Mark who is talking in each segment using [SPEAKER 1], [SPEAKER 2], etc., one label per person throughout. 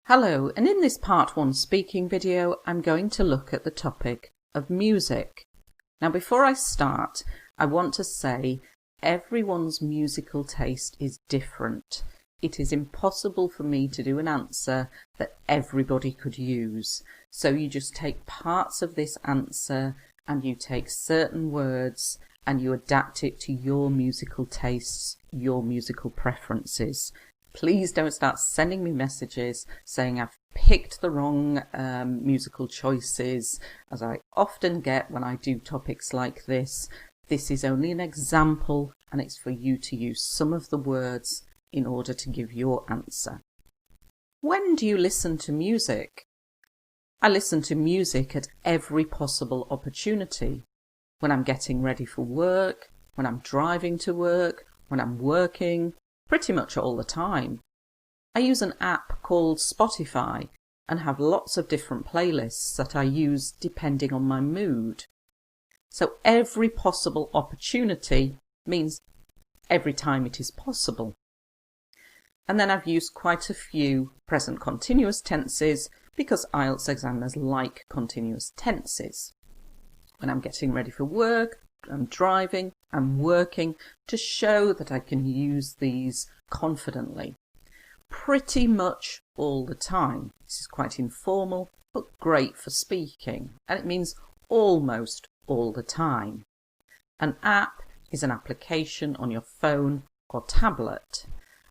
[SPEAKER 1] Hello, and in this part 1 speaking video I'm going to look at the topic of music. Now before I start, I want to say everyone's musical taste is different. It is impossible for me to do an answer that everybody could use. So you just take parts of this answer and you take certain words and you adapt it to your musical tastes, your musical preferences. Please don't start sending me messages saying I've picked the wrong musical choices, as I often get when I do topics like this. This is only an example and it's for you to use some of the words in order to give your answer. When do you listen to music? I listen to music at every possible opportunity. When I'm getting ready for work, when I'm driving to work, when I'm working, pretty much all the time. I use an app called Spotify and have lots of different playlists that I use depending on my mood. So every possible opportunity means every time it is possible. And then I've used quite a few present continuous tenses because IELTS examiners like continuous tenses. When I'm getting ready for work, I'm driving, I'm working, to show that I can use these confidently. Pretty much all the time. This is quite informal, but great for speaking, and it means almost all the time. An app is an application on your phone or tablet,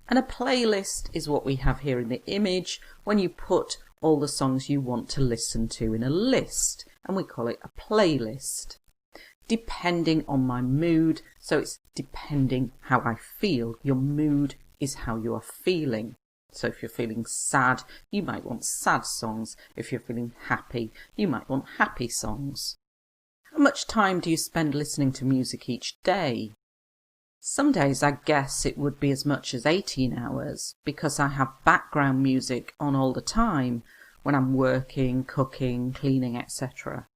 [SPEAKER 1] and a playlist is what we have here in the image when you put all the songs you want to listen to in a list, and we call it a playlist. Depending on my mood, so it's depending how I feel. Your mood is how you are feeling. So if you're feeling sad, you might want sad songs. If you're feeling happy, you might want happy songs. How much time do you spend listening to music each day? Some days I guess it would be as much as 18 hours because I have background music on all the time when I'm working, cooking, cleaning, etc.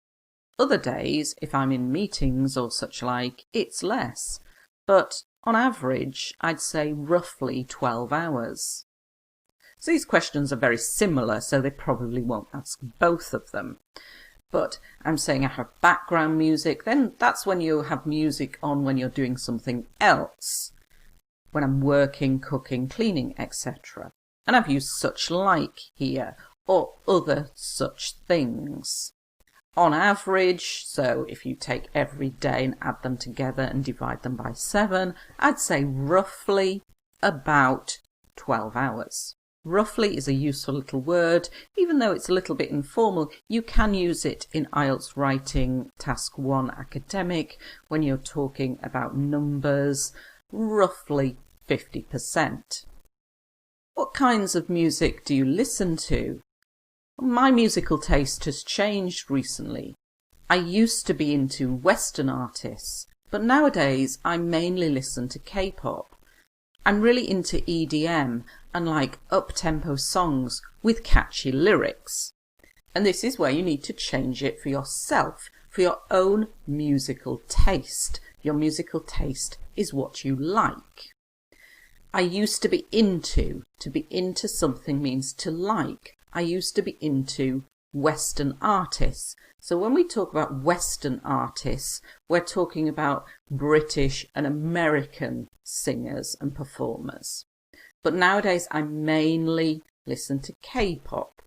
[SPEAKER 1] Other days, if I'm in meetings or such like, it's less, but on average, I'd say roughly 12 hours. So these questions are very similar, so they probably won't ask both of them. But I'm saying I have background music, then that's when you have music on when you're doing something else, when I'm working, cooking, cleaning, etc. And I've used such like here, or other such things. On average, so if you take every day and add them together and divide them by 7, I'd say roughly about 12 hours. Roughly is a useful little word. Even though it's a little bit informal, you can use it in IELTS writing task 1 academic when you're talking about numbers, roughly 50%. What kinds of music do you listen to? My musical taste has changed recently. I used to be into Western artists, but nowadays I mainly listen to K-pop. I'm really into EDM and like up-tempo songs with catchy lyrics. And this is where you need to change it for yourself, for your own musical taste. Your musical taste is what you like. I used to be into. To be into something means to like. I used to be into Western artists. So when we talk about Western artists, we're talking about British and American singers and performers. But nowadays I mainly listen to K-pop.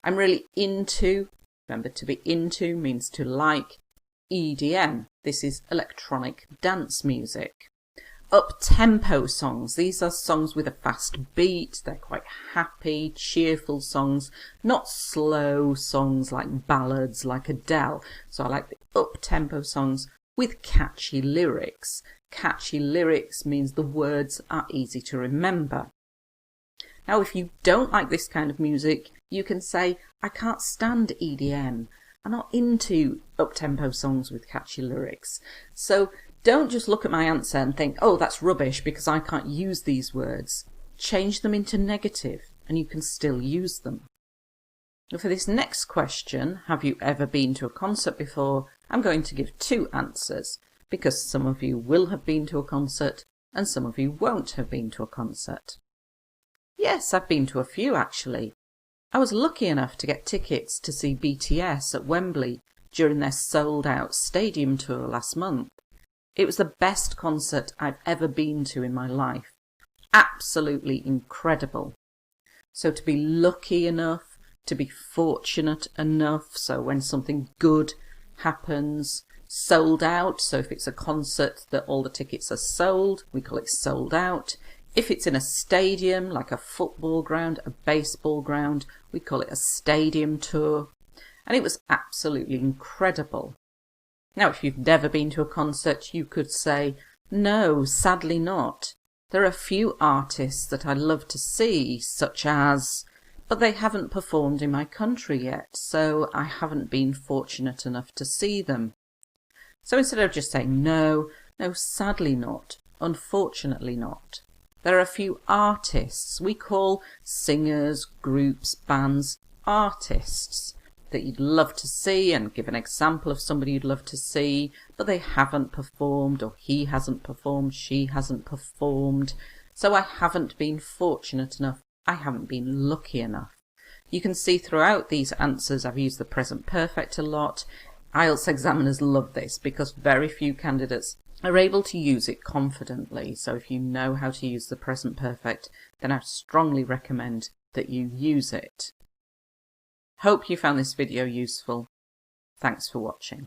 [SPEAKER 1] I'm really into, remember to be into means to like, EDM. This is electronic dance music. Up-tempo songs. These are songs with a fast beat. They're quite happy, cheerful songs, not slow songs like ballads like Adele. So I like the up-tempo songs with catchy lyrics. Catchy lyrics means the words are easy to remember. Now, if you don't like this kind of music, you can say, I can't stand EDM. I'm not into up-tempo songs with catchy lyrics. So don't just look at my answer and think, oh, that's rubbish because I can't use these words. Change them into negative and you can still use them. Now for this next question, have you ever been to a concert before? I'm going to give 2 answers because some of you will have been to a concert and some of you won't have been to a concert. Yes, I've been to a few actually. I was lucky enough to get tickets to see BTS at Wembley during their sold-out stadium tour last month. It was the best concert I've ever been to in my life. Absolutely incredible. So to be lucky enough, to be fortunate enough, so when something good happens, sold out, so if it's a concert that all the tickets are sold, we call it sold out. If it's in a stadium, like a football ground, a baseball ground, we call it a stadium tour. And it was absolutely incredible. Now, if you've never been to a concert, you could say, no, sadly not. There are a few artists that I love to see, such as, but they haven't performed in my country yet, so I haven't been fortunate enough to see them. So instead of just saying no, sadly not, unfortunately not. There are a few artists. We call singers, groups, bands, artists that you'd love to see, and give an example of somebody you'd love to see, but they haven't performed, or he hasn't performed, she hasn't performed. So I haven't been fortunate enough. I haven't been lucky enough. You can see throughout these answers I've used the present perfect a lot. IELTS examiners love this because very few candidates are able to use it confidently. So if you know how to use the present perfect, then I strongly recommend that you use it. Hope you found this video useful. Thanks for watching.